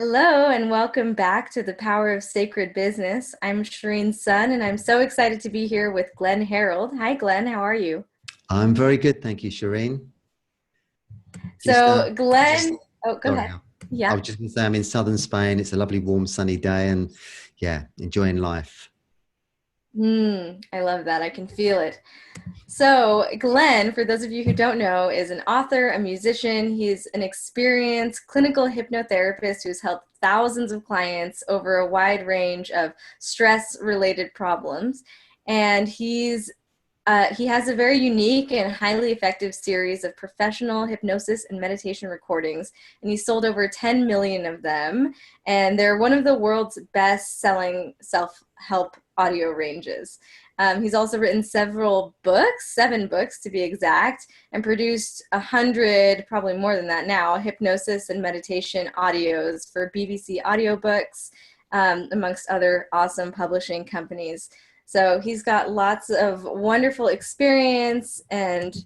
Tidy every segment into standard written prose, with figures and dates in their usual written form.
Hello and welcome back to the Power of Sacred Business. I'm Shereen's son and I'm so excited to be here with Glenn Harrold. Hi Glenn, how are you? I'm very good, thank you, Shireen. Just, So Glenn, oh go sorry, ahead. I Yeah. was just going to say I'm in southern Spain. It's a lovely, warm, sunny day, and yeah, enjoying life. I love that. I can feel it. So, Glenn, for those of you who don't know, is an author, a musician. He's an experienced clinical hypnotherapist who's helped thousands of clients over a wide range of stress related problems. And he has a very unique and highly effective series of professional hypnosis and meditation recordings, and he's sold over 10 million of them. And they're one of the world's best selling self help audio ranges. He's also written several books, 7 books to be exact, and produced 100, probably more than that now, hypnosis and meditation audios for BBC audiobooks, amongst other awesome publishing companies. So he's got lots of wonderful experience and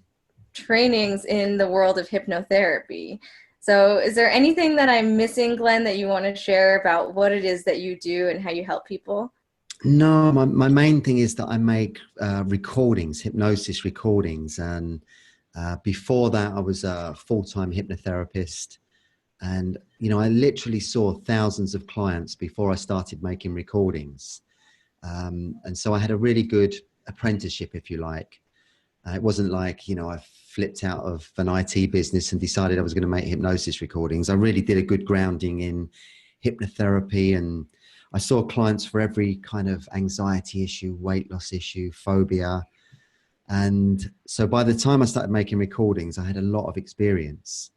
trainings in the world of hypnotherapy. So is there anything that I'm missing, Glenn, that you want to share about what it is that you do and how you help people? No, my main thing is that I make recordings, hypnosis recordings, and before that, I was a full-time hypnotherapist, and I literally saw thousands of clients before I started making recordings. And so I had a really good apprenticeship, if you like. It wasn't like, I flipped out of an IT business and decided I was going to make hypnosis recordings. I really did a good grounding in hypnotherapy, and I saw clients for every kind of anxiety issue, weight loss issue, phobia. And so by the time I started making recordings, I had a lot of experience.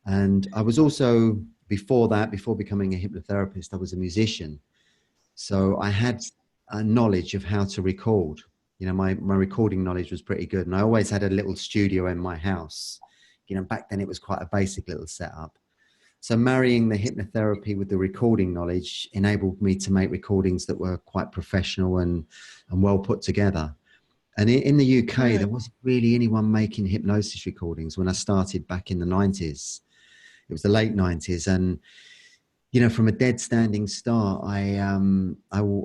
And I was also, before that, before becoming a hypnotherapist, I was a musician. So I had a knowledge of how to record. My recording knowledge was pretty good. And I always had a little studio in my house. Back then it was quite a basic little setup. So marrying the hypnotherapy with the recording knowledge enabled me to make recordings that were quite professional and well put together. And in the UK, there wasn't really anyone making hypnosis recordings when I started back in the 90s. It was the late 90s. And from a dead standing start, I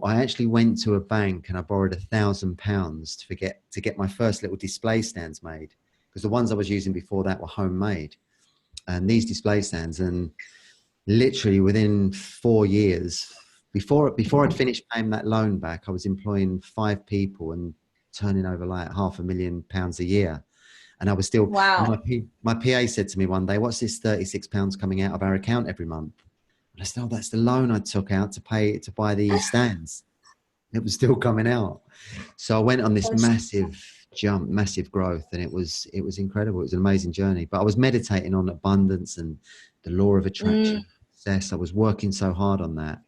actually went to a bank and I borrowed £1,000 to get my first little display stands made, because the ones I was using before that were homemade. And these display stands, and literally within 4 years, before I'd finished paying that loan back, I was employing 5 people and turning over like £500,000 a year. And I was still, and Wow. my PA said to me one day, "What's this £36 coming out of our account every month?" And I said, "Oh, that's the loan I took out to buy the stands." It was still coming out. So I went on this massive jump, massive growth, and it was incredible. It was an amazing journey. But I was meditating on abundance and the law of attraction, Mm, success. I was working so hard on that,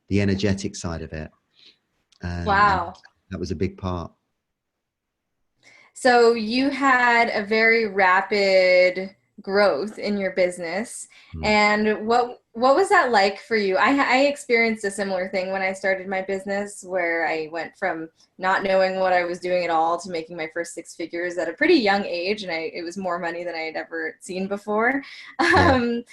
the energetic side of it, and wow. that was a big part. So you had a very rapid growth in your business. Mm. And what was that like for you? I experienced a similar thing when I started my business, where I went from not knowing what I was doing at all to making my first 6 figures at a pretty young age, and it was more money than I had ever seen before. Yeah, Um,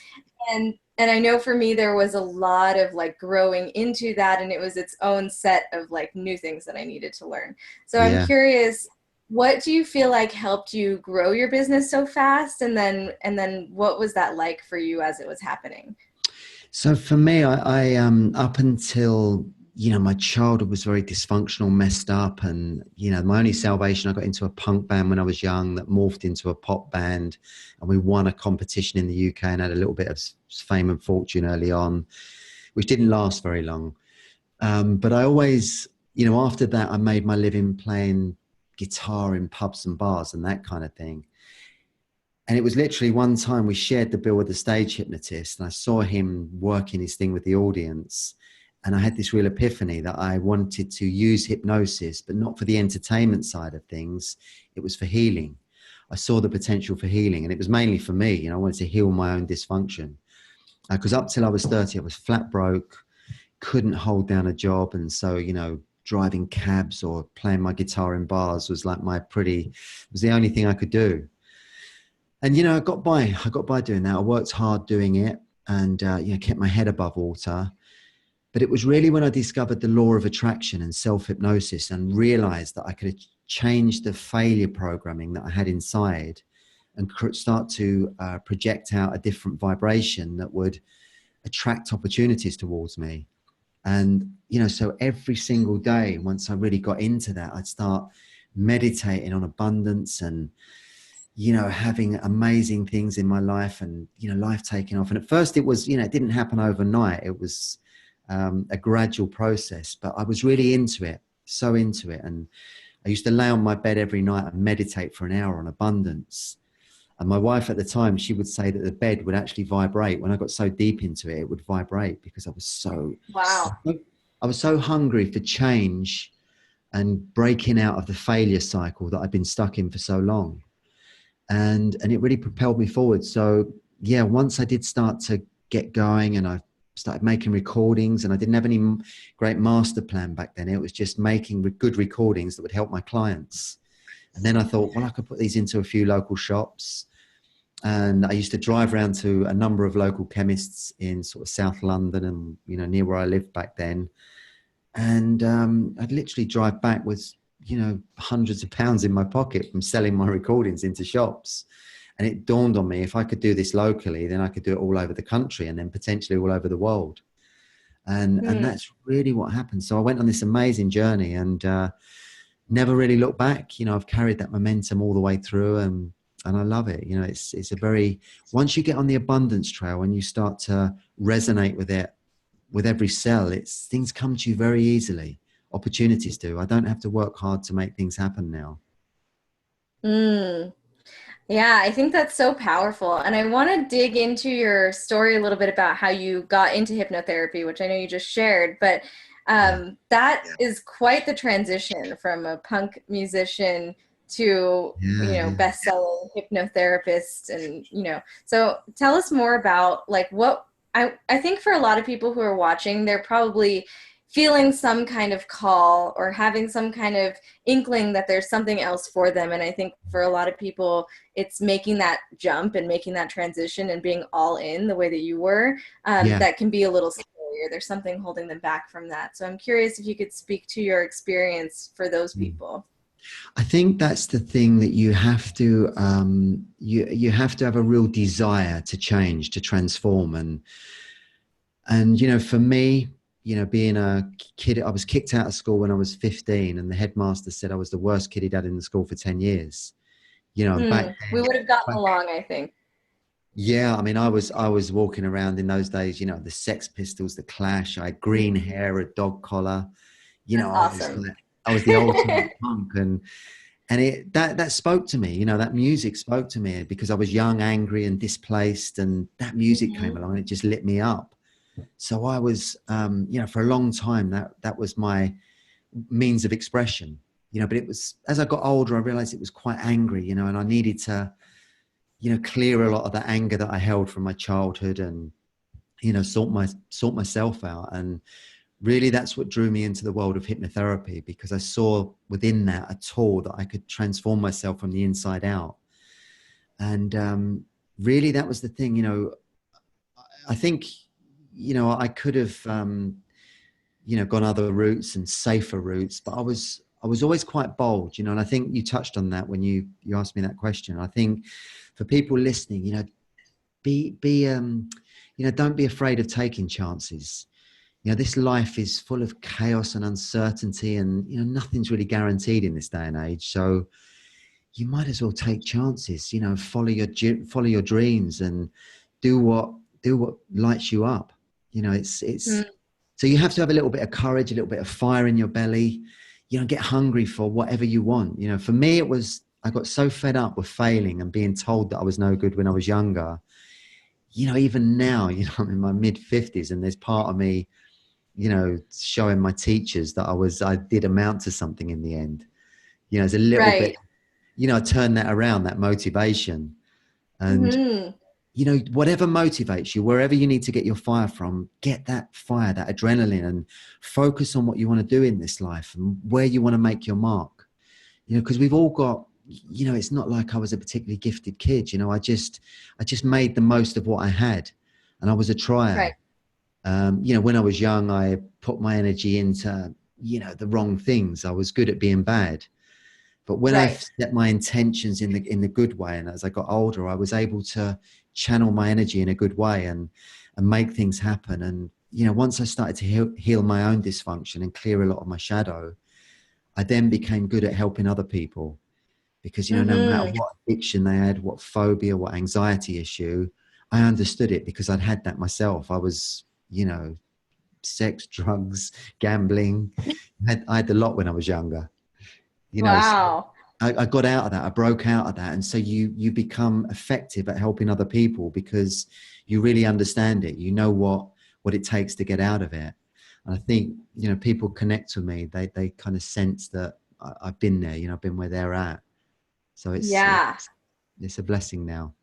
and I know for me there was a lot of like growing into that, and it was its own set of like new things that I needed to learn. So I'm yeah. curious, what do you feel like helped you grow your business so fast? And then what was that like for you as it was happening? So for me, I up until my childhood was very dysfunctional, messed up, and my only salvation, I got into a punk band when I was young that morphed into a pop band, and we won a competition in the UK and had a little bit of fame and fortune early on, which didn't last very long. But I always, after that, I made my living playing guitar in pubs and bars and that kind of thing. And it was literally one time we shared the bill with the stage hypnotist, and I saw him working his thing with the audience. And I had this real epiphany that I wanted to use hypnosis, but not for the entertainment side of things. It was for healing. I saw the potential for healing, and it was mainly for me. I wanted to heal my own dysfunction. Because up till I was 30, I was flat broke, couldn't hold down a job. And so, driving cabs or playing my guitar in bars was like was the only thing I could do. And I got by doing that. I worked hard doing it. and kept my head above water. But it was really when I discovered the law of attraction and self-hypnosis and realized that I could change the failure programming that I had inside and start to project out a different vibration that would attract opportunities towards me. And, so every single day, once I really got into that, I'd start meditating on abundance and, having amazing things in my life and, life taking off. And at first it was, it didn't happen overnight. It was a gradual process, but I was really into it, so into it. And I used to lay on my bed every night and meditate for an hour on abundance. And my wife at the time, she would say that the bed would actually vibrate. When I got so deep into it, it would vibrate because I was Wow. so hungry for change and breaking out of the failure cycle that I'd been stuck in for so long. And it really propelled me forward. So yeah, once I did start to get going and I started making recordings, and I didn't have any great master plan back then. It was just making good recordings that would help my clients. And then I thought, well, I could put these into a few local shops. And I used to drive around to a number of local chemists in sort of South London and, near where I lived back then. And I'd literally drive back with, hundreds of pounds in my pocket from selling my recordings into shops. And it dawned on me, if I could do this locally, then I could do it all over the country and then potentially all over the world. And that's really what happened. So I went on this amazing journey and never really looked back. I've carried that momentum all the way through, and I love it. It's a very, once you get on the abundance trail and you start to resonate with it, with every cell, things come to you very easily. Opportunities do. I don't have to work hard to make things happen now. Yeah, I think that's so powerful. And I want to dig into your story a little bit about how you got into hypnotherapy, which I know you just shared, but that is quite the transition from a punk musician to, best-selling hypnotherapist. And, so tell us more about like what I think for a lot of people who are watching, they're probably feeling some kind of call or having some kind of inkling that there's something else for them. And I think for a lot of people, it's making that jump and making that transition and being all in the way that you were. That can be a little scary, or there's something holding them back from that. So I'm curious if you could speak to your experience for those people. I think that's the thing, that you have to you have to have a real desire to change, to transform. And for me, being a kid, I was kicked out of school when I was 15, and the headmaster said I was the worst kid he'd had in the school for 10 years. Back then, we would have gotten along, I think. Yeah, I mean, I was walking around in those days, the Sex Pistols, the Clash. I had green hair, a dog collar. That's awesome. I was the ultimate punk, and that spoke to me. That music spoke to me because I was young, angry, and displaced, and that music came along and it just lit me up. So I was, for a long time, that was my means of expression, but it was, as I got older, I realized it was quite angry, and I needed to, clear a lot of the anger that I held from my childhood and, sort myself out. And really that's what drew me into the world of hypnotherapy, because I saw within that a tool that I could transform myself from the inside out. And really that was the thing. I think, I could have, gone other routes and safer routes, but I was always quite bold, and I think you touched on that when you asked me that question. I think for people listening, don't be afraid of taking chances. This life is full of chaos and uncertainty, and, nothing's really guaranteed in this day and age. So you might as well take chances, follow your dreams and do what lights you up. So you have to have a little bit of courage, a little bit of fire in your belly, get hungry for whatever you want. For me, I got so fed up with failing and being told that I was no good when I was younger. Even now, I'm in my mid 50s, and there's part of me, showing my teachers that I did amount to something in the end. There's a little bit, I turned that around, that motivation. And whatever motivates you, wherever you need to get your fire from, get that fire, that adrenaline, and focus on what you want to do in this life and where you want to make your mark. Because we've all got, it's not like I was a particularly gifted kid. I just made the most of what I had. and I was a Right. trier. When I was young, I put my energy into, the wrong things. I was good at being bad. But when I Right. set my intentions in the good way, and as I got older, I was able to channel my energy in a good way and make things happen. And once I started to heal my own dysfunction and clear a lot of my shadow, I then became good at helping other people. Because no matter Mm-hmm. what addiction they had, what phobia, what anxiety issue, I understood it because I'd had that myself. I was, sex, drugs, gambling. I had a lot when I was younger. So Wow. I got out of that. I broke out of that. And so you become effective at helping other people because you really understand it. You know what it takes to get out of it. And I think, people connect with me. They kind of sense that I've been there, I've been where they're at. So Yeah. it's a blessing now.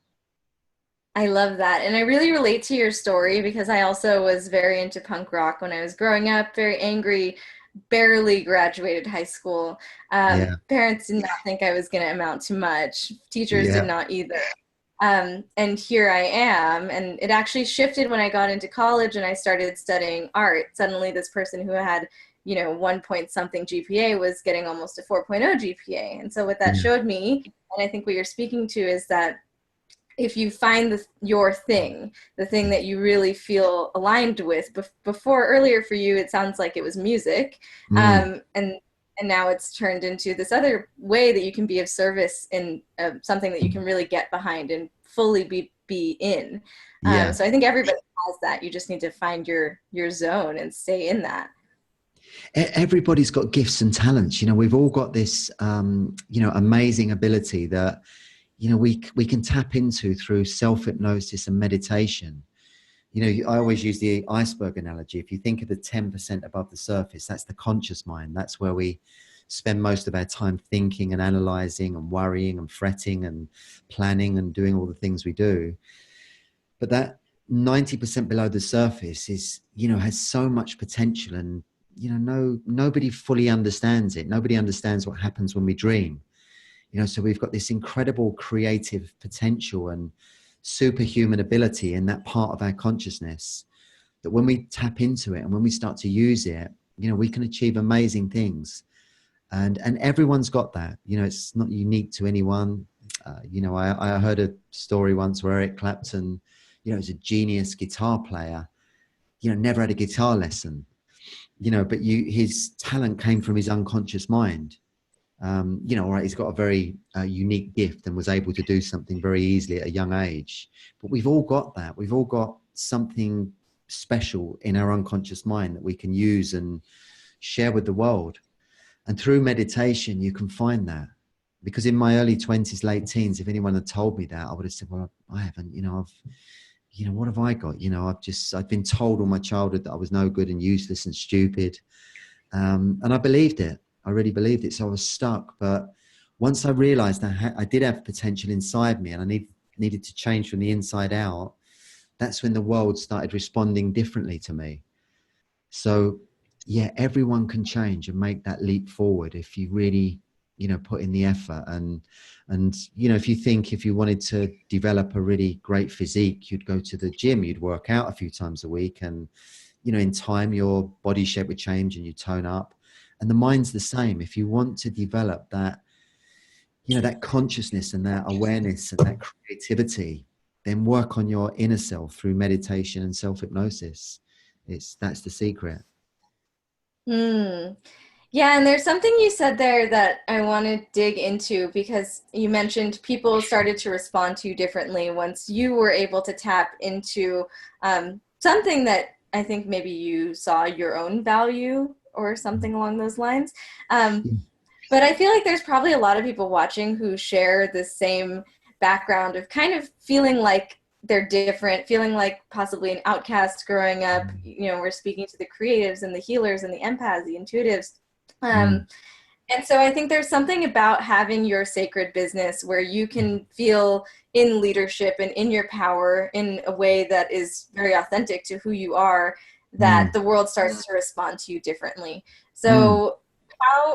I love that. And I really relate to your story because I also was very into punk rock when I was growing up, very angry, barely graduated high school. Yeah. Parents did not think I was going to amount to much. Teachers did Yeah. not either. And here I am. And it actually shifted when I got into college and I started studying art. Suddenly, this person who had, 1 point something GPA was getting almost a 4.0 GPA. And so, what that Yeah. showed me, and I think what you're speaking to, is that if you find your thing, the thing that you really feel aligned with, before earlier for you, it sounds like it was music, Mm, and now it's turned into this other way that you can be of service in something that you can really get behind and fully be in. yeah. So I think everybody has that. You just need to find your zone and stay in that. Everybody's got gifts and talents. We've all got this, amazing ability that, we can tap into through self-hypnosis and meditation. I always use the iceberg analogy. If you think of the 10% above the surface, that's the conscious mind. That's where we spend most of our time thinking and analyzing and worrying and fretting and planning and doing all the things we do. But that 90% below the surface is, has so much potential. And, nobody fully understands it. Nobody understands what happens when we dream. So we've got this incredible creative potential and superhuman ability in that part of our consciousness that when we tap into it and when we start to use it, we can achieve amazing things. And everyone's got that. It's not unique to anyone. I heard a story once where Eric Clapton, is a genius guitar player, never had a guitar lesson, but his talent came from his unconscious mind. All right, he's got a very unique gift and was able to do something very easily at a young age. But we've all got that. We've all got something special in our unconscious mind that we can use and share with the world. And through meditation, you can find that. Because in my early 20s, late teens, if anyone had told me that, I would have said, well, I haven't, what have I got? I've been told all my childhood that I was no good and useless and stupid. And I believed it. I really believed it. So I was stuck. But once I realized I did have potential inside me and I needed to change from the inside out, that's when the world started responding differently to me. So yeah, everyone can change and make that leap forward if you really, put in the effort. And if you wanted to develop a really great physique, you'd go to the gym, you'd work out a few times a week, and in time your body shape would change and you tone up. And the mind's the same. If you want to develop that, that consciousness and that awareness and that creativity, then work on your inner self through meditation and self-hypnosis. That's the secret. Hmm. Yeah, and there's something you said there that I want to dig into because you mentioned people started to respond to you differently once you were able to tap into something that I think maybe you saw your own value or something along those lines. Um, but I feel like there's probably a lot of people watching who share the same background of kind of feeling like they're different, feeling like possibly an outcast growing up. We're speaking to the creatives and the healers and the empaths, the intuitives. Mm, Um, and so I think there's something about having your sacred business where you can feel in leadership and in your power in a way that is very authentic to who you are, that mm, the world starts to respond to you differently. mm. So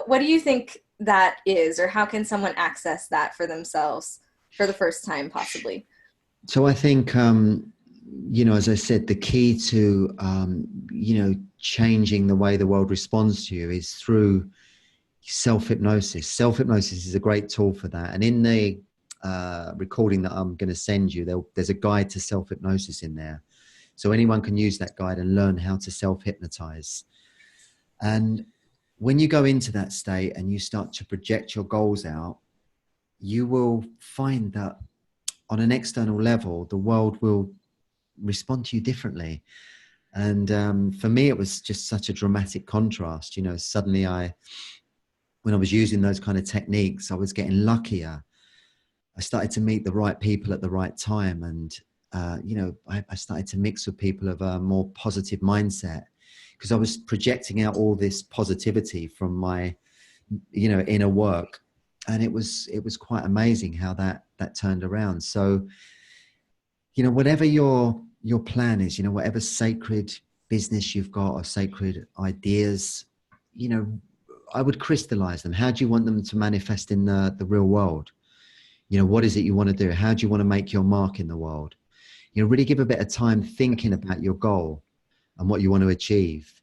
what do you think that is, or how can someone access that for themselves for the first time, possibly? So I think, you know, as I said, the key to, you know, changing the way the world responds to you is through self-hypnosis. Self-hypnosis is a great tool for that. And in the recording that I'm going to send you, there's a guide to self-hypnosis in there. So anyone can use that guide and learn how to self-hypnotize. And when you go into that state and you start to project your goals out, you will find that on an external level, the world will respond to you differently. And for me, it was just such a dramatic contrast. You know, suddenly when I was using those kind of techniques, I was getting luckier. I started to meet the right people at the right time. And, you know, I started to mix with people of a more positive mindset, because I was projecting out all this positivity from my, you know, inner work. And it was quite amazing how that turned around. So, you know, whatever your plan is, you know, whatever sacred business you've got or sacred ideas, you know, I would crystallize them. How do you want them to manifest in the real world? You know, what is it you want to do? How do you want to make your mark in the world? You know, really give a bit of time thinking about your goal and what you want to achieve.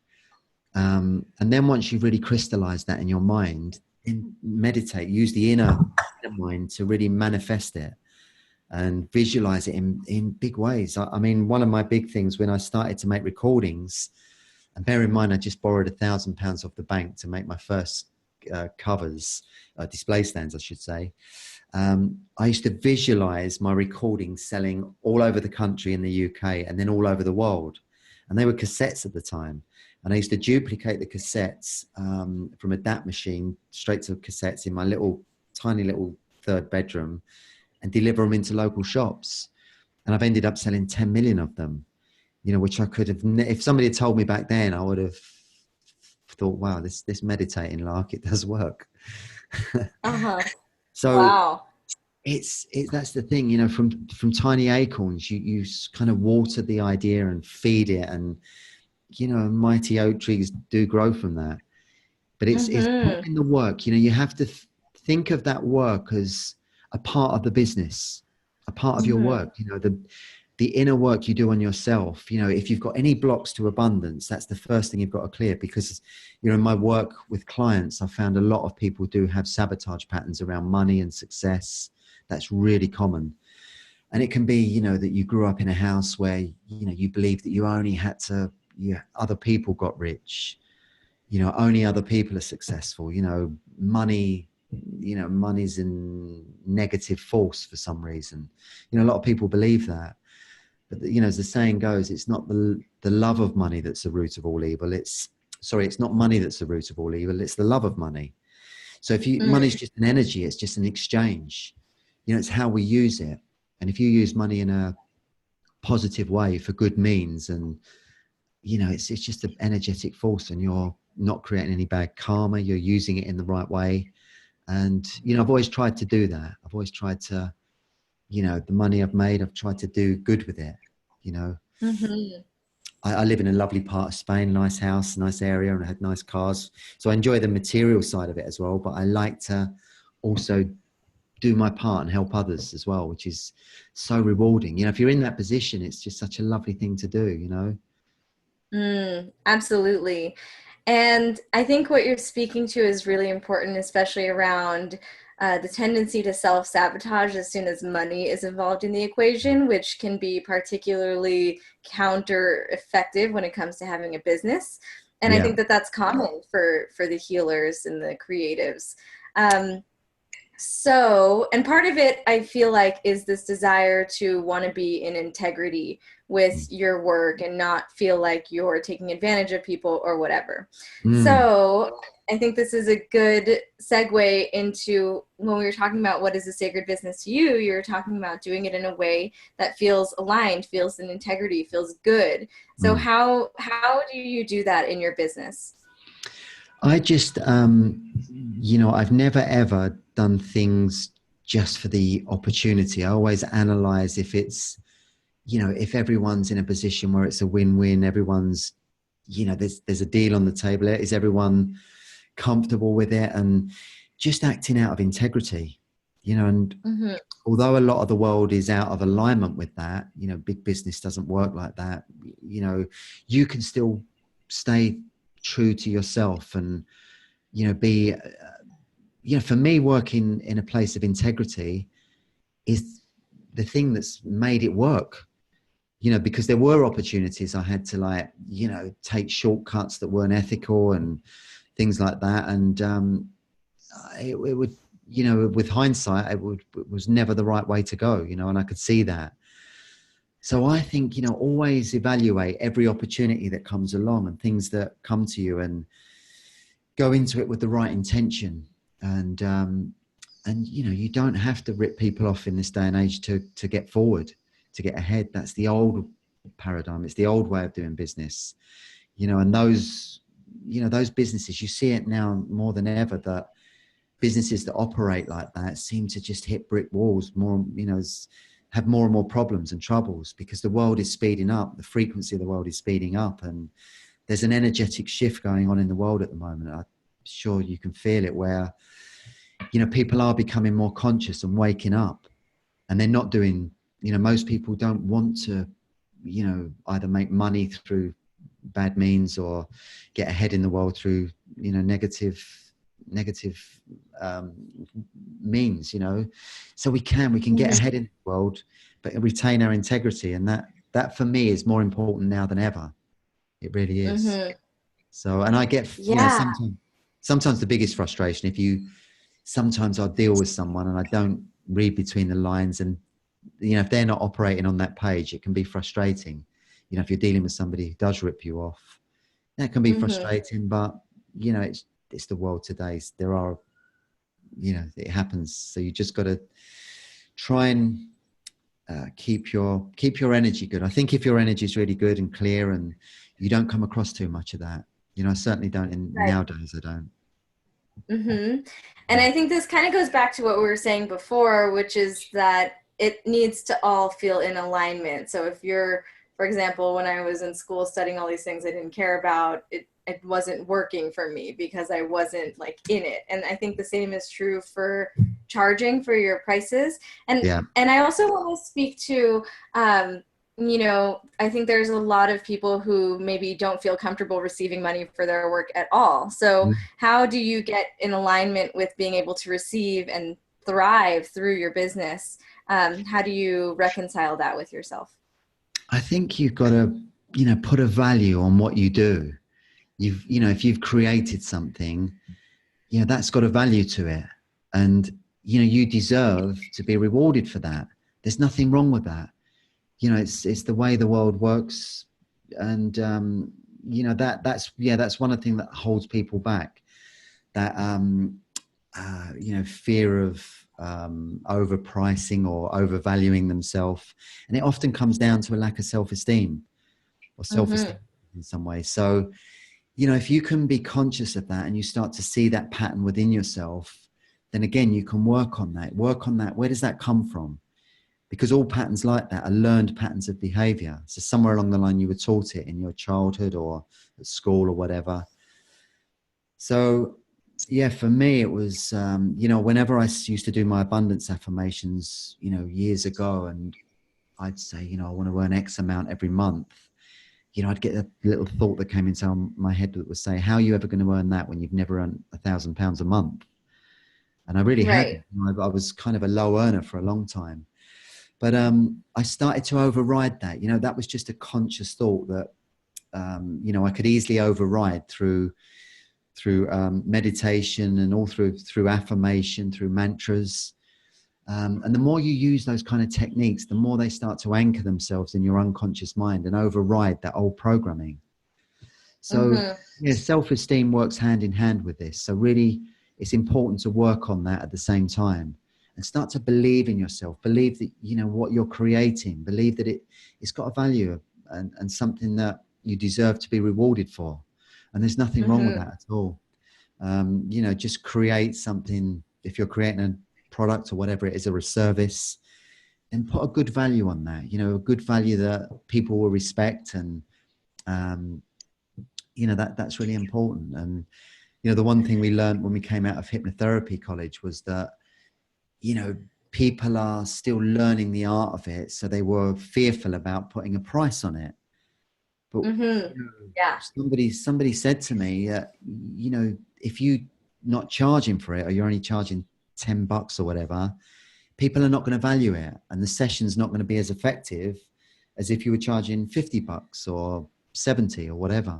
And then once you've really crystallized that in your mind, then meditate, use the inner mind to really manifest it and visualize it in big ways. I mean, one of my big things when I started to make recordings, and bear in mind, I just borrowed £1,000 off the bank to make my first covers, display stands, I should say. I used to visualize my recordings selling all over the country in the UK and then all over the world. And they were cassettes at the time. And I used to duplicate the cassettes from a DAT machine straight to cassettes in my tiny little third bedroom and deliver them into local shops. And I've ended up selling 10 million of them, you know, which I could have, if somebody had told me back then, I would have thought, wow, this meditating lark, it does work. Uh-huh. So Wow. that's the thing, you know, from tiny acorns, you kind of water the idea and feed it, and, you know, mighty oak trees do grow from that. But it's putting the work, you know, you have to think of that work as a part of the business, a part of your work, you know, the inner work you do on yourself. You know, if you've got any blocks to abundance, that's the first thing you've got to clear, because, you know, in my work with clients, I found a lot of people do have sabotage patterns around money and success. That's really common. And it can be, you know, that you grew up in a house where, you know, you believe that you only had to, other people got rich, you know, only other people are successful, you know, money's a negative force for some reason. You know, a lot of people believe that. But, you know, as the saying goes, it's not the love of money that's the root of all evil. It's not money that's the root of all evil. It's the love of money. So money's just an energy, it's just an exchange. You know, it's how we use it. And if you use money in a positive way for good means, and, you know, it's just an energetic force, and you're not creating any bad karma, you're using it in the right way. And, you know, I've always tried to do that. I've always tried to, you know, the money I've made, I've tried to do good with it, you know. I live in a lovely part of Spain, nice house, nice area, and I had nice cars. So I enjoy the material side of it as well, but I like to also do my part and help others as well, which is so rewarding. You know, if you're in that position, it's just such a lovely thing to do, you know. Absolutely. And I think what you're speaking to is really important, especially around the tendency to self-sabotage as soon as money is involved in the equation, which can be particularly counter-effective when it comes to having a business. And I Yeah. think that that's common for the healers and the creatives. So, and part of it, I feel like, is this desire to want to be in integrity with your work and not feel like you're taking advantage of people or whatever. So, I think this is a good segue into when we were talking about what is a sacred business to you, you're talking about doing it in a way that feels aligned, feels in integrity, feels good. So, how do you do that in your business? I just, you know, I've never ever done things just for the opportunity. I always analyze if it's, you know, if everyone's in a position where it's a win-win, everyone's, you know, there's a deal on the table. Is everyone comfortable with it? And just acting out of integrity. And Mm-hmm. although a lot of the world is out of alignment with that, big business doesn't work like that. You can still stay true to yourself and, be, for me, working in a place of integrity is the thing that's made it work. Because there were opportunities I had to take shortcuts that weren't ethical and things like that. And it would, with hindsight, it was never the right way to go, and I could see that. So I think, always evaluate every opportunity that comes along and things that come to you, and go into it with the right intention. And you don't have to rip people off in this day and age to get forward, to get ahead. That's the old paradigm. It's the old way of doing business, and those businesses, you see it now more than ever, that businesses that operate like that seem to just hit brick walls more, have more and more problems and troubles, because the world is speeding up. The frequency of the world is speeding up, and there's an energetic shift going on in the world at the moment. I'm sure you can feel it, where, people are becoming more conscious and waking up, and they're not doing, most people don't want to, either make money through bad means or get ahead in the world through, negative means, so we can get Mm-hmm. ahead in the world, but retain our integrity. And that for me is more important now than ever. It really is. Mm-hmm. So, and I get, Yeah. sometimes the biggest frustration, sometimes I'll deal with someone and I don't read between the lines, and, if they're not operating on that page, it can be frustrating. If you're dealing with somebody who does rip you off, that can be Mm-hmm. frustrating, but, it's the world today. There are, it happens. So you just got to try and keep your energy good. I think if your energy is really good and clear, and you don't come across too much of that, I certainly don't Right. nowadays. I don't. Mm-hmm. And I think this kind of goes back to what we were saying before, which is that it needs to all feel in alignment. So if you're, for example, when I was in school studying all these things I didn't care about, it wasn't working for me because I wasn't like in it. And I think the same is true for charging for your prices. And Yeah. and I also want to speak to I think there's a lot of people who maybe don't feel comfortable receiving money for their work at all. So how do you get in alignment with being able to receive and thrive through your business? How do you reconcile that with yourself? I think you've got to, put a value on what you do. If you've created something, that's got a value to it. And, you deserve to be rewarded for that. There's nothing wrong with that. It's the way the world works. And, that's one of the things that holds people back. That, fear of overpricing or overvaluing themselves. And it often comes down to a lack of self-esteem or Mm-hmm. self-esteem in some way. So, if you can be conscious of that and you start to see that pattern within yourself, then again, you can work on that. Where does that come from? Because all patterns like that are learned patterns of behavior. So somewhere along the line, you were taught it in your childhood or at school or whatever. So, yeah, for me, it was, whenever I used to do my abundance affirmations, years ago, and I'd say, I want to earn X amount every month. I'd get a little thought that came into my head that would say, how are you ever going to earn that when you've never earned £1,000 a month? And I really Right. hadn't. I was kind of a low earner for a long time. But I started to override that. That was just a conscious thought that, I could easily override through meditation and all through affirmation, through mantras. And the more you use those kind of techniques, the more they start to anchor themselves in your unconscious mind and override that old programming. So, Mm-hmm. yeah, self-esteem works hand in hand with this. So really, it's important to work on that at the same time and start to believe in yourself. Believe that, what you're creating. Believe that it's got a value and something that you deserve to be rewarded for. And there's nothing wrong with Mm-hmm. that at all. Just create something. If you're creating a product or whatever it is, or a service, then put a good value on that. A good value that people will respect, and that's really important. And the one thing we learned when we came out of hypnotherapy college was that you know, people are still learning the art of it. So they were fearful about putting a price on it. But Mm-hmm. you know, Yeah. somebody said to me, you know, if you not charging for it, or you're only charging $10 or whatever, people are not going to value it, and the session's not going to be as effective as if you were charging $50 or 70 or whatever.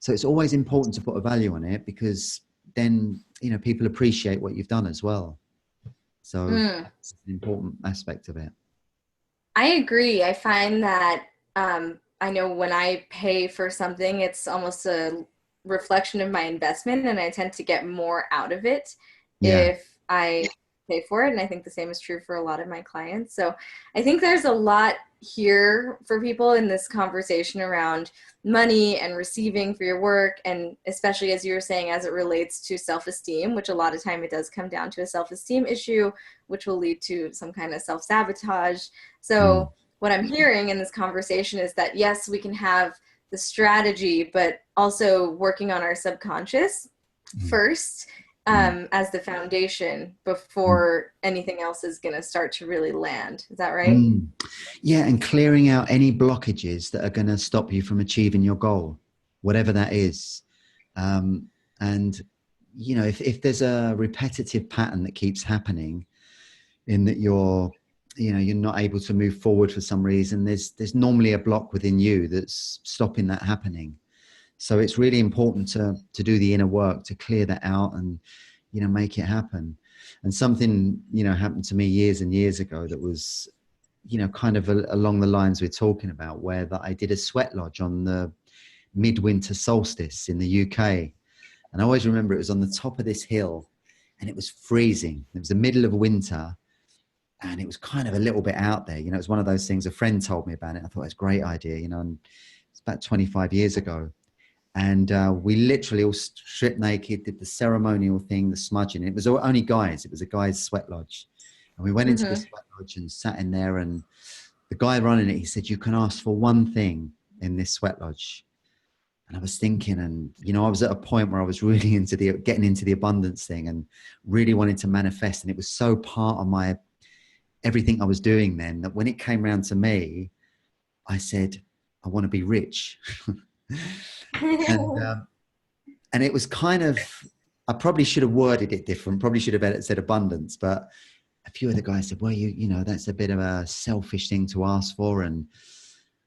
So it's always important to put a value on it, because then, you know, people appreciate what you've done as well. So Mm. that's an important aspect of it. I agree. I find that I know when I pay for something, it's almost a reflection of my investment, and I tend to get more out of it Yeah. if I pay for it. And I think the same is true for a lot of my clients. So I think there's a lot here for people in this conversation around money and receiving for your work, and especially as you were saying, as it relates to self-esteem, which a lot of time it does come down to a self-esteem issue, which will lead to some kind of self-sabotage. Mm. So what I'm hearing in this conversation is that yes, we can have the strategy, but also working on our subconscious Mm. first, Mm. as the foundation Mm. before anything else is going to start to really land. Is that right? Mm. Yeah, and clearing out any blockages that are going to stop you from achieving your goal, whatever that is. And, you know, if there's a repetitive pattern that keeps happening, in that you're, you know, you're not able to move forward for some reason, there's normally a block within you that's stopping that happening. So it's really important to do the inner work to clear that out and, you know, make it happen. And something, you know, happened to me years and years ago that was, you know, kind of along the lines we're talking about, where that I did a sweat lodge on the midwinter solstice in the UK. And I always remember it was on the top of this hill, and it was freezing. It was the middle of winter, and it was kind of a little bit out there. You know, it was one of those things, a friend told me about it. I thought it was a great idea, you know, and it's about 25 years ago. And we literally all stripped naked, did the ceremonial thing, the smudging. It was only guys. It was a guys' sweat lodge. And we went into the Mm-hmm. sweat lodge and sat in there. And the guy running it, he said, you can ask for one thing in this sweat lodge. And I was thinking, and, you know, I was at a point where I was really getting into the abundance thing and really wanting to manifest. And it was so part of my everything I was doing then, that when it came around to me, I said, I want to be rich. and and it was kind of, I probably should have worded it different, probably should have said abundance, but a few of the guys said, well, you know, that's a bit of a selfish thing to ask for. And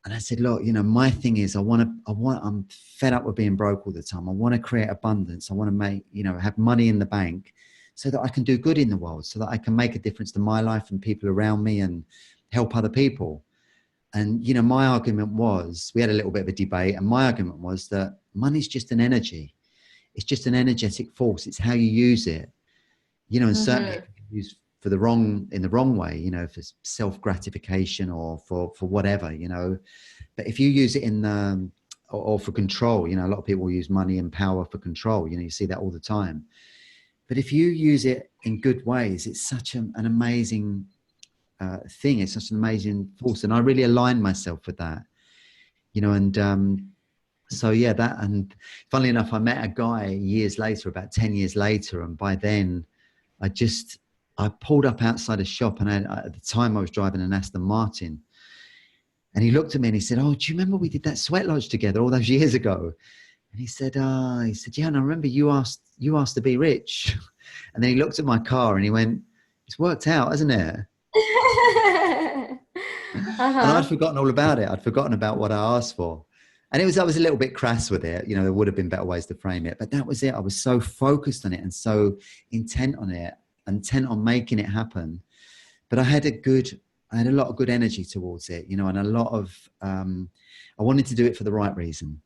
I said, look, you know, my thing is, I'm fed up with being broke all the time. I want to create abundance. I want to make, you know, have money in the bank so that I can do good in the world, so that I can make a difference to my life and people around me and help other people. And, you know, my argument was, we had a little bit of a debate, and my argument was that money's just an energy. It's just an energetic force. It's how you use it, you know, and certainly Mm-hmm. it can be used in the wrong way, you know, for self-gratification or for whatever, you know. But if you use it or for control, you know, a lot of people use money and power for control. You know, you see that all the time. But if you use it in good ways, it's such an amazing thing. It's such an amazing force. And I really aligned myself with that, you know, and so yeah, that, and funnily enough, I met a guy years later, about 10 years later. And by then I pulled up outside a shop, and at the time I was driving an Aston Martin. And he looked at me and he said, oh, do you remember we did that sweat lodge together all those years ago? And he said, yeah, and I remember you asked to be rich. And then he looked at my car and he went, it's worked out, hasn't it? And I'd Uh-huh. forgotten all about it. I'd forgotten about what I asked for. And I was a little bit crass with it. You know, there would have been better ways to frame it, but that was it. I was so focused on it and so intent on it, intent on making it happen. But I had a lot of good energy towards it, you know, and a lot of, I wanted to do it for the right reason,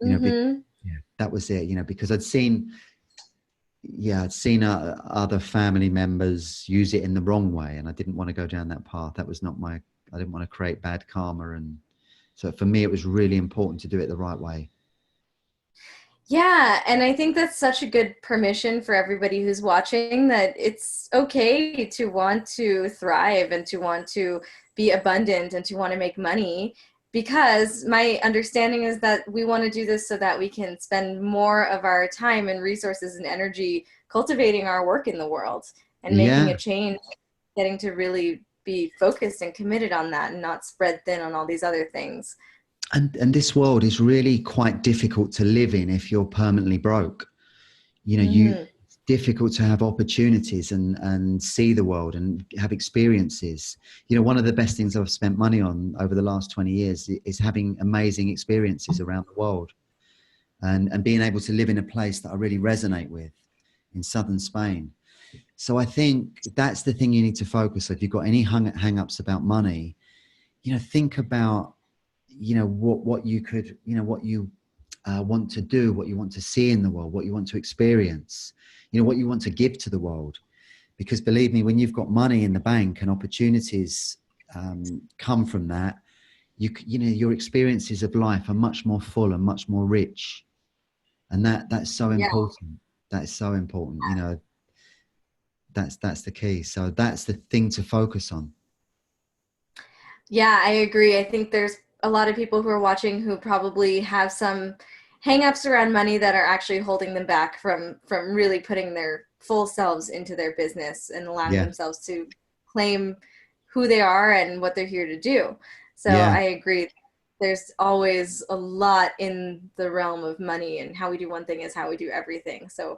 you know, Mm-hmm. yeah, that was it, you know, because I'd seen other family members use it in the wrong way, and I didn't want to go down that path. That was not I didn't want to create bad karma. And so for me, it was really important to do it the right way. Yeah, and I think that's such a good permission for everybody who's watching, that it's okay to want to thrive and to want to be abundant and to want to make money, because my understanding is that we want to do this so that we can spend more of our time and resources and energy cultivating our work in the world. and making Yeah. a change, getting to really be focused and committed on that and not spread thin on all these other things. And this world is really quite difficult to live in if you're permanently broke. You know, Mm-hmm. it's difficult to have opportunities and see the world and have experiences. You know, one of the best things I've spent money on over the last 20 years is having amazing experiences around the world, and being able to live in a place that I really resonate with in southern Spain. So I think that's the thing you need to focus on. If you've got any hang-ups about money, you know, think about, you know, what you could, you know, what you want to do, what you want to see in the world, what you want to experience, you know, what you want to give to the world. Because believe me, when you've got money in the bank and opportunities come from that, you know, your experiences of life are much more full and much more rich. And that's so Yeah. important. That is so important. You know, that's the key. So that's the thing to focus on. Yeah, I agree. I think there's a lot of people who are watching who probably have some hangups around money that are actually holding them back from really putting their full selves into their business and allowing Yeah. themselves to claim who they are and what they're here to do. So Yeah. I agree. There's always a lot in the realm of money, and how we do one thing is how we do everything. So,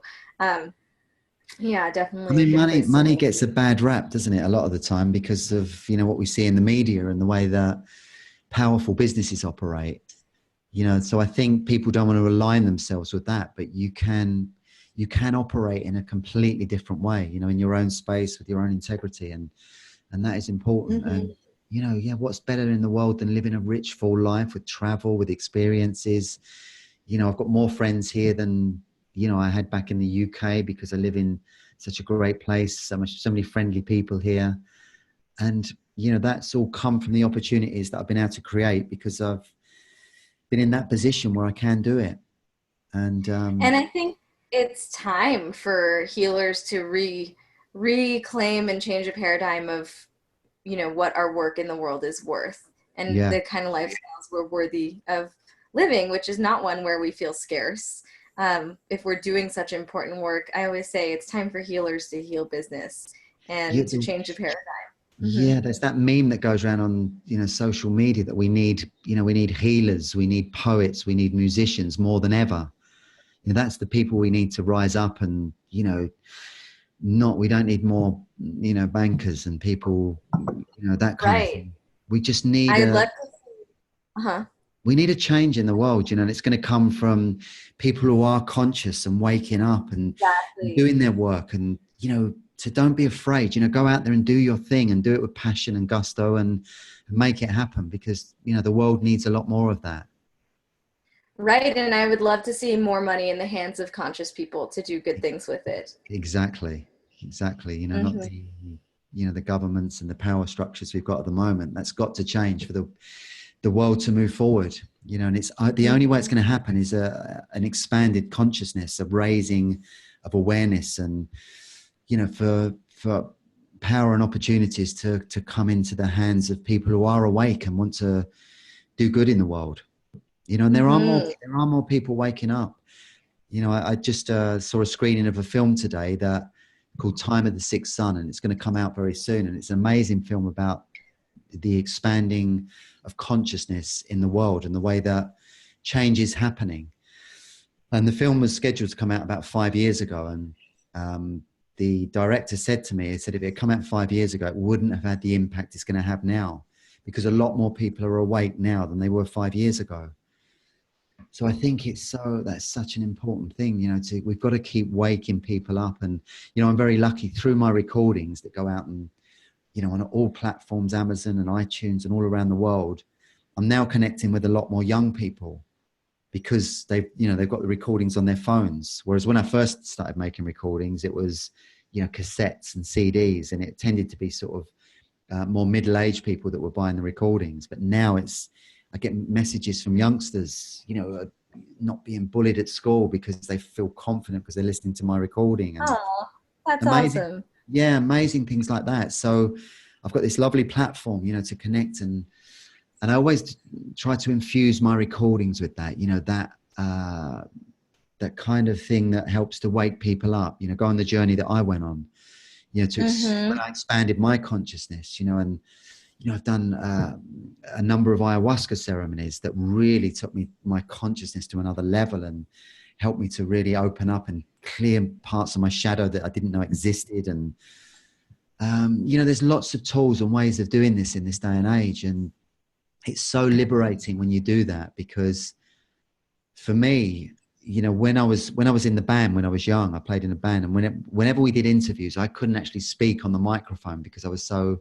yeah, I definitely a mean, good place to money look. gets a bad rap, doesn't it? A lot of the time because of, you know, what we see in the media and the way that powerful businesses operate. You know, so I think people don't want to align themselves with that, but you can operate in a completely different way, you know, in your own space with your own integrity, and that is important. Hmm. And you know, yeah, what's better in the world than living a rich full life with travel, with experiences? You know, I've got more friends here than, you know, I had back in the UK, because I live in such a great place, so many friendly people here. And you know, that's all come from the opportunities that I've been able to create because I've been in that position where I can do it. And And I think it's time for healers to reclaim and change a paradigm of, what our work in the world is worth, and yeah, the kind of lifestyles we're worthy of living, which is not one where we feel scarce. If we're doing such important work, I always say it's time for healers to heal business and to you, change the paradigm. Hmm. yeah, there's that meme that goes around on, you know, social media that we need, you know, we need healers, we need poets, we need musicians more than ever. You know, that's the people we need to rise up and, you know, not, we don't need more, you know, bankers and people, you know, that kind of Right. thing. We just need I'd a, love to see. Uh-huh. we need a change in the world, you know, and it's going to come from people who are conscious and waking up and Exactly. doing their work. And, you know, to don't be afraid, you know, go out there and do your thing and do it with passion and gusto, and make it happen, because, you know, the world needs a lot more of that. Right, and I would love to see more money in the hands of conscious people to do good things with it. Exactly. Exactly. You know, not Hmm. the, you know, the governments and the power structures we've got at the moment. That's got to change for the world to move forward, you know. And it's the only way it's going to happen is an expanded consciousness, a raising of awareness, and, you know, for power and opportunities to come into the hands of people who are awake and want to do good in the world, you know. And Hmm. there are more people waking up. You know, I just saw a screening of a film today that called Time of the Sixth Sun, and it's going to come out very soon, and it's an amazing film about the expanding of consciousness in the world and the way that change is happening. And the film was scheduled to come out about 5 years ago. And the director said to me, he said, if it had come out 5 years ago, it wouldn't have had the impact it's going to have now, because a lot more people are awake now than they were 5 years ago. So I think that's such an important thing, you know, we've got to keep waking people up. And, you know, I'm very lucky through my recordings that go out and, you know, on all platforms, Amazon and iTunes and all around the world. I'm now connecting with a lot more young people because they've got the recordings on their phones. Whereas when I first started making recordings, it was, you know, cassettes and CDs, and it tended to be sort of more middle-aged people that were buying the recordings. But now I get messages from youngsters, you know, not being bullied at school because they feel confident because they're listening to my recording. And Oh, that's amazing, awesome. yeah, amazing things like that. So I've got this lovely platform, you know, to connect, and I always try to infuse my recordings with that, you know, that kind of thing that helps to wake people up, you know, go on the journey that I went on, you know, when Mm-hmm. I expanded my consciousness, you know, and, you know, I've done a number of ayahuasca ceremonies that really took my consciousness to another level and helped me to really open up and clear parts of my shadow that I didn't know existed. And, you know, there's lots of tools and ways of doing this in this day and age. And it's so liberating when you do that, because for me, you know, when I was in the band, when I was young, I played in a band, and whenever we did interviews, I couldn't actually speak on the microphone because I was so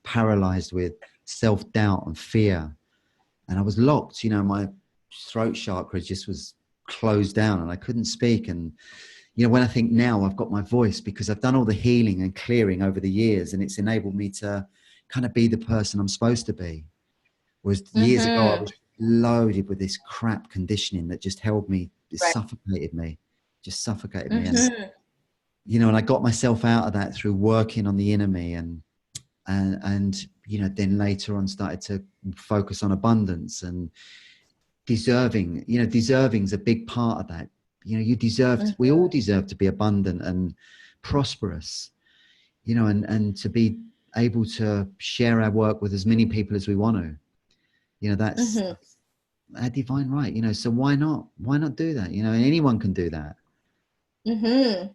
paralyzed with self-doubt and fear, and I was locked. You know, my throat chakra just was closed down, and I couldn't speak. And you know, when I think now, I've got my voice because I've done all the healing and clearing over the years, and it's enabled me to kind of be the person I'm supposed to be. Whereas years ago, I Mm-hmm. was loaded with this crap conditioning that just held me, it Right. suffocated me, just suffocated me. And, Mm-hmm. you know, and I got myself out of that through working on the inner me, and, you know, then later on started to focus on abundance and deserving. You know, deserving's a big part of that. You know, we all deserve to be abundant and prosperous, you know, and to be able to share our work with as many people as we want to. You know, that's Mm-hmm. a divine right, you know, so why not do that, you know, and anyone can do that. Mm-hmm.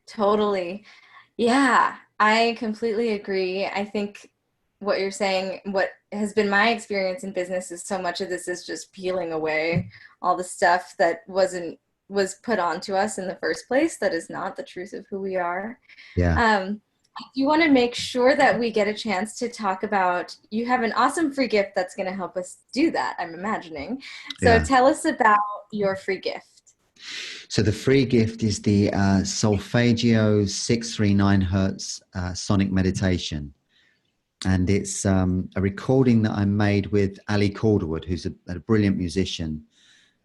Totally. Yeah, I completely agree. I think what you're saying, what has been my experience in business is so much of this is just peeling away all the stuff that was put onto us in the first place that is not the truth of who we are. Yeah, I do want to make sure that we get a chance to talk about, you have an awesome free gift that's going to help us do that, I'm imagining. So yeah. tell us about your free gift. So the free gift is the solfeggio 639 hertz sonic meditation, and it's a recording that I made with Ali Calderwood, who's a brilliant musician.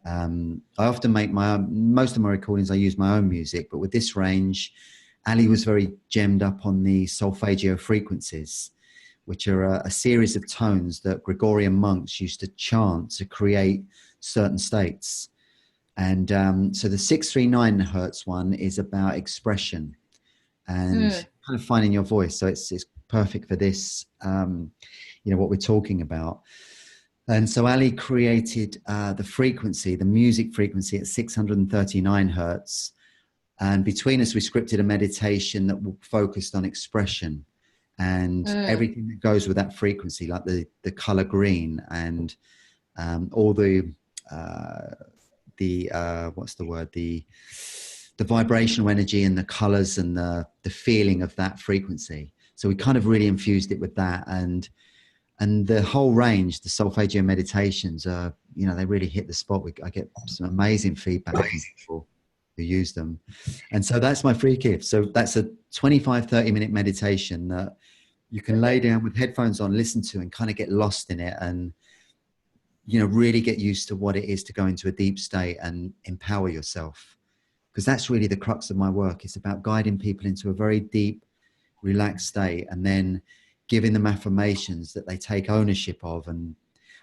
I often make most of my recordings, I use my own music, but with this range, Ali was very gemmed up on the solfeggio frequencies, which are a series of tones that Gregorian monks used to chant to create certain states. And so the 639 hertz one is about expression and Mm, kind of finding your voice. So it's perfect for this, you know, what we're talking about. And so Ali created the frequency, the music frequency at 639 hertz. And between us, we scripted a meditation that focused on expression and mm, everything that goes with that frequency, like the color green and all what's the word, the vibrational energy and the colors and the feeling of that frequency. So we kind of really infused it with that, and the whole range, the solfeggio meditations, you know, they really hit the spot. I get some amazing feedback from people who use them. And so that's my free gift. So that's a 25-30 minute meditation that you can lay down with headphones on, listen to, and kind of get lost in it, and, you know, really get used to what it is to go into a deep state and empower yourself. Because that's really the crux of my work. It's about guiding people into a very deep, relaxed state, and then giving them affirmations that they take ownership of. And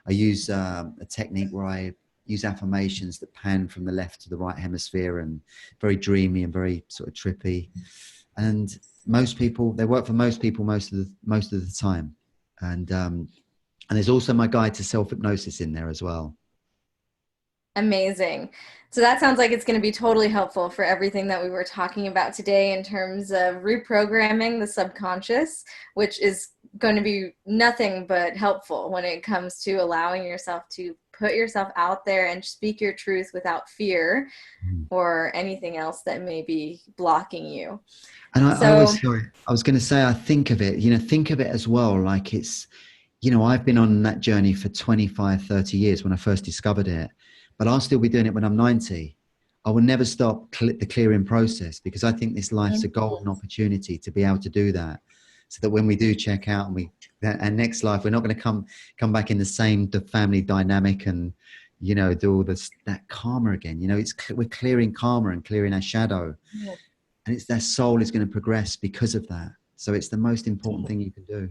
I use a technique where I use affirmations that pan from the left to the right hemisphere, and very dreamy and very sort of trippy. And most people, they work for most people most of the time. And there's also my guide to self-hypnosis in there as well. amazing. So that sounds like it's going to be totally helpful for everything that we were talking about today in terms of reprogramming the subconscious, which is going to be nothing but helpful when it comes to allowing yourself to put yourself out there and speak your truth without fear or anything else that may be blocking you. And I So, always, sorry, I was going to say, I think of it, you know, think of it as well, like it's, you know, I've been on that journey for 25, 30 years when I first discovered it, but I'll still be doing it when I'm 90. I will never stop the clearing process, because I think this life's a golden opportunity to be able to do that. So that when we do check out and next life, we're not going to come back in the same family dynamic and, you know, do all this, that karma again. You know, we're clearing karma and clearing our shadow, and it's their soul is going to progress because of that. So it's the most important thing you can do.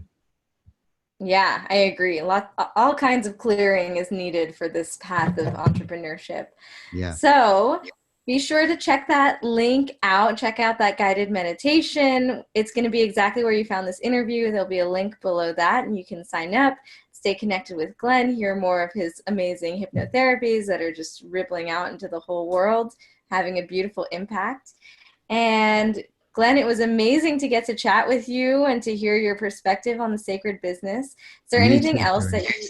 yeah, I agree. All kinds of clearing is needed for this path of entrepreneurship. Yeah. So, be sure to check that link out. Check out that guided meditation. It's going to be exactly where you found this interview. There'll be a link below that, and you can sign up, stay connected with Glenn, hear more of his amazing hypnotherapies that are just rippling out into the whole world, having a beautiful impact. And Glenn, it was amazing to get to chat with you and to hear your perspective on the sacred business. Is there You anything too, else Shereen. that you,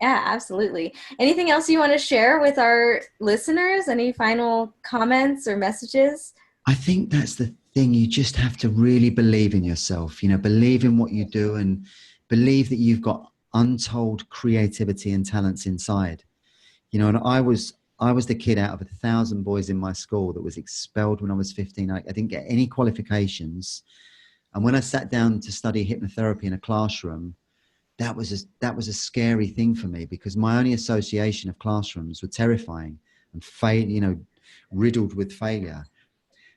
yeah, absolutely. Anything else you want to share with our listeners? Any final comments or messages? I think that's the thing. You just have to really believe in yourself, believe in what you do and believe that you've got untold creativity and talents inside. And I was the kid out of 1,000 boys in my school that was expelled when I was 15. I didn't get any qualifications. And when I sat down to study hypnotherapy in a classroom, that was a scary thing for me because my only association of classrooms were terrifying and riddled with failure.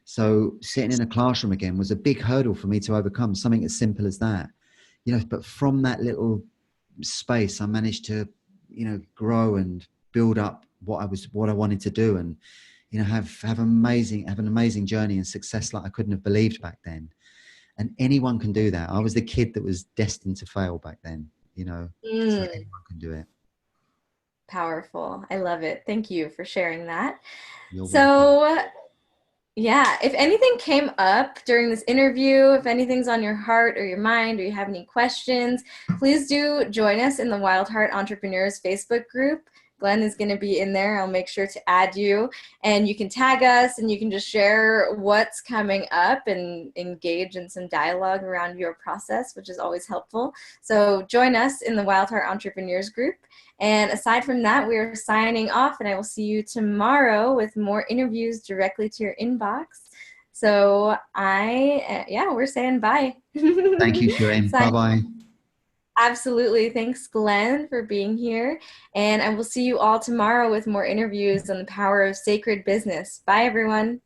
So sitting in a classroom again was a big hurdle for me to overcome, something as simple as that. But from that little space, I managed to, grow and build up what I wanted to do, and have an amazing journey and success like I couldn't have believed back then. And anyone can do that. I was the kid that was destined to fail back then, so Mm, anyone can do it. powerful. I love it. Thank you for sharing that. You're welcome. So, yeah, if anything came up during this interview, if anything's on your heart or your mind, or you have any questions, please do join us in the Wild Heart Entrepreneurs Facebook group. Glenn is going to be in there. I'll make sure to add you, and you can tag us and you can just share what's coming up and engage in some dialogue around your process, which is always helpful. So join us in the Wild Heart Entrepreneurs group. And aside from that, we are signing off, and I will see you tomorrow with more interviews directly to your inbox. So we're saying bye. Thank you, Shereen. Bye Sign- bye. Absolutely. Thanks, Glenn, for being here. And I will see you all tomorrow with more interviews on the power of sacred business. Bye, everyone.